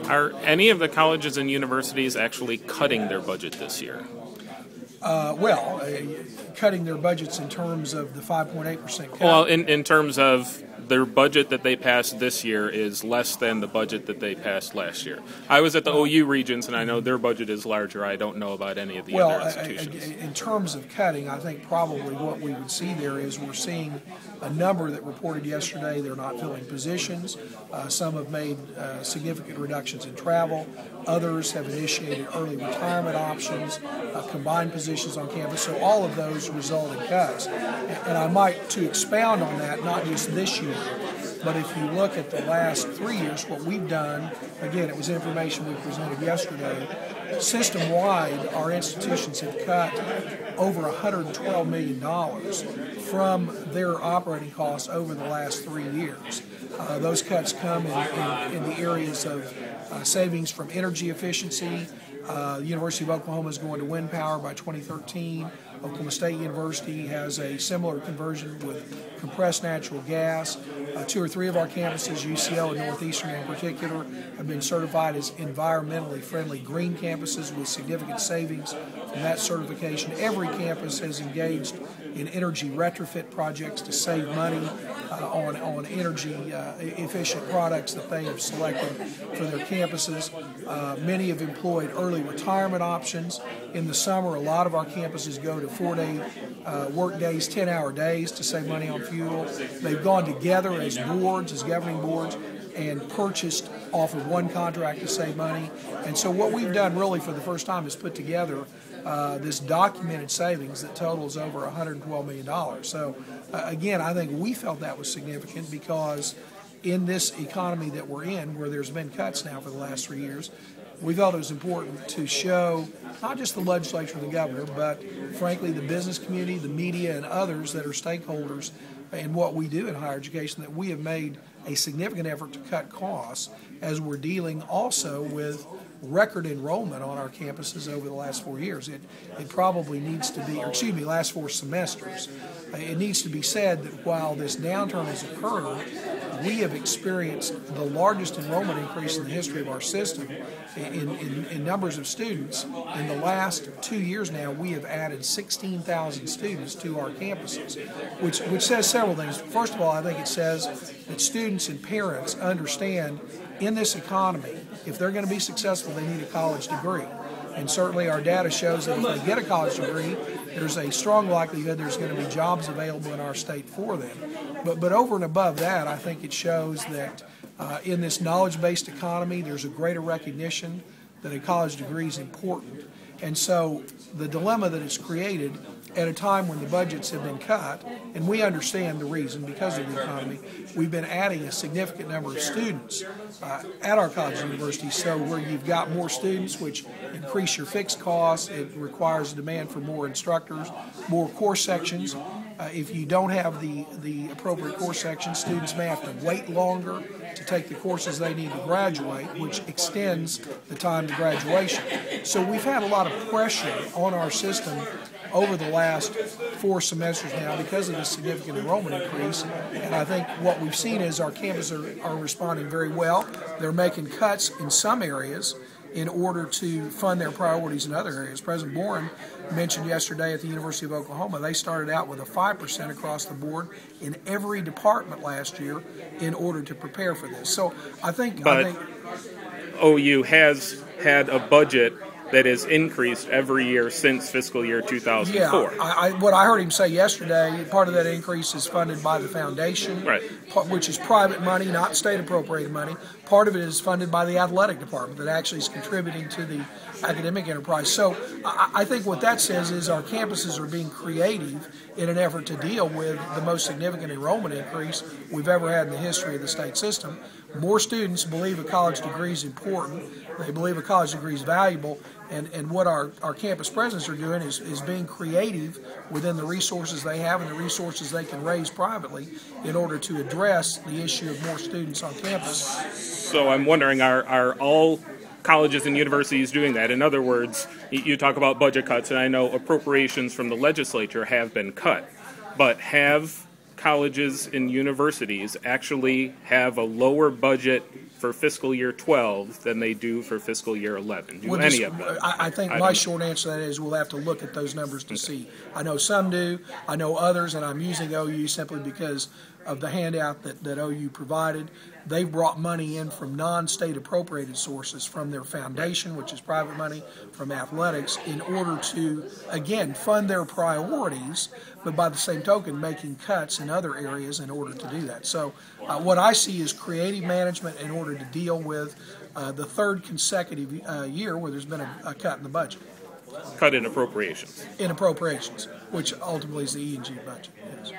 Are any of the colleges and universities actually cutting their budget this year? Cutting their budgets in terms of the 5.8% cut. Well, in terms of their budget that they passed this year is less than the budget that they passed last year. I was at the OU Regents, and I know their budget is larger. I don't know about any of the other institutions. In terms of cutting, I think probably what we would see there is we're seeing a number that reported yesterday they're not filling positions. Some have made significant reductions in travel. Others have initiated early retirement options, combined positions on campus. So all of those result in cuts. And I might, to expound on that, not just this year, but if you look at the last 3 years, what we've done, again, it was information we presented yesterday, system-wide, our institutions have cut over $112 million from their operating costs over the last 3 years. Those cuts come in the areas of savings from energy efficiency. The University of Oklahoma is going to wind power by 2013. Oklahoma State University has a similar conversion with compressed natural gas. 2 or 3 of our campuses, UCO and Northeastern in particular, have been certified as environmentally friendly green campuses with significant savings from that certification. Every campus has engaged in energy retrofit projects to save money on energy efficient products that they have selected for their campuses. Many have employed early retirement options. In the summer, a lot of our campuses go to 4-day work days, 10-hour days to save money on fuel. They've gone together as boards, as governing boards, and purchased off of one contract to save money. And so what we've done really for the first time is put together this documented savings that totals over $112 million. So again, I think we felt that was significant because in this economy that we're in, where there's been cuts now for the last 3 years, we felt it was important to show not just the legislature and the governor, but frankly the business community, the media, and others that are stakeholders in what we do in higher education that we have made a significant effort to cut costs as we're dealing also with record enrollment on our campuses over the last 4 years. It probably needs to be, last 4 semesters. It needs to be said that while this downturn has occurred, we have experienced the largest enrollment increase in the history of our system in numbers of students. In the last 2 years now, we have added 16,000 students to our campuses, which says several things. First of all, I think it says that students and parents understand in this economy, if they're going to be successful, they need a college degree. And certainly our data shows that if they get a college degree, there's a strong likelihood there's going to be jobs available in our state for them. But over and above that, I think it shows that in this knowledge-based economy, there's a greater recognition that a college degree is important. And so the dilemma that it's created at a time when the budgets have been cut, and we understand the reason because of the economy, we've been adding a significant number of students at our college and universities. So where you've got more students, which increase your fixed costs, it requires a demand for more instructors, more course sections. If you don't have the appropriate course sections, students may have to wait longer to take the courses they need to graduate, which extends the time to graduation. So we've had a lot of pressure on our system over the last 4 semesters now because of this significant enrollment increase. And I think what we've seen is our campuses are responding very well. They're making cuts in some areas in order to fund their priorities in other areas. President Boren mentioned yesterday at the University of Oklahoma, they started out with a 5% across the board in every department last year in order to prepare for this. So I think OU has had a budget that has increased every year since fiscal year 2004. Yeah, what I heard him say yesterday, part of that increase is funded by the foundation, right, which is private money, not state appropriated money. Part of it is funded by the athletic department that actually is contributing to the academic enterprise. So I think what that says is our campuses are being creative in an effort to deal with the most significant enrollment increase we've ever had in the history of the state system. More students believe a college degree is important. They believe a college degree is valuable. And what our campus presidents are doing is being creative within the resources they have and the resources they can raise privately in order to address the issue of more students on campus. So I'm wondering, are all colleges and universities doing that? In other words, you talk about budget cuts, and I know appropriations from the legislature have been cut, but have colleges and universities actually have a lower budget for fiscal year 12 than they do for fiscal year 11? Do any of them? I think my short answer to that is we'll have to look at those numbers to see. I know some do, I know others, and I'm using OU simply because of the handout that OU provided. They've brought money in from non-state appropriated sources, from their foundation, which is private money, from athletics, in order to, again, fund their priorities, but by the same token, making cuts in other areas in order to do that. So what I see is creative management in order to deal with the third consecutive year where there's been a cut in the budget. Cut in appropriations. In appropriations, which ultimately is the E&G budget. Yes.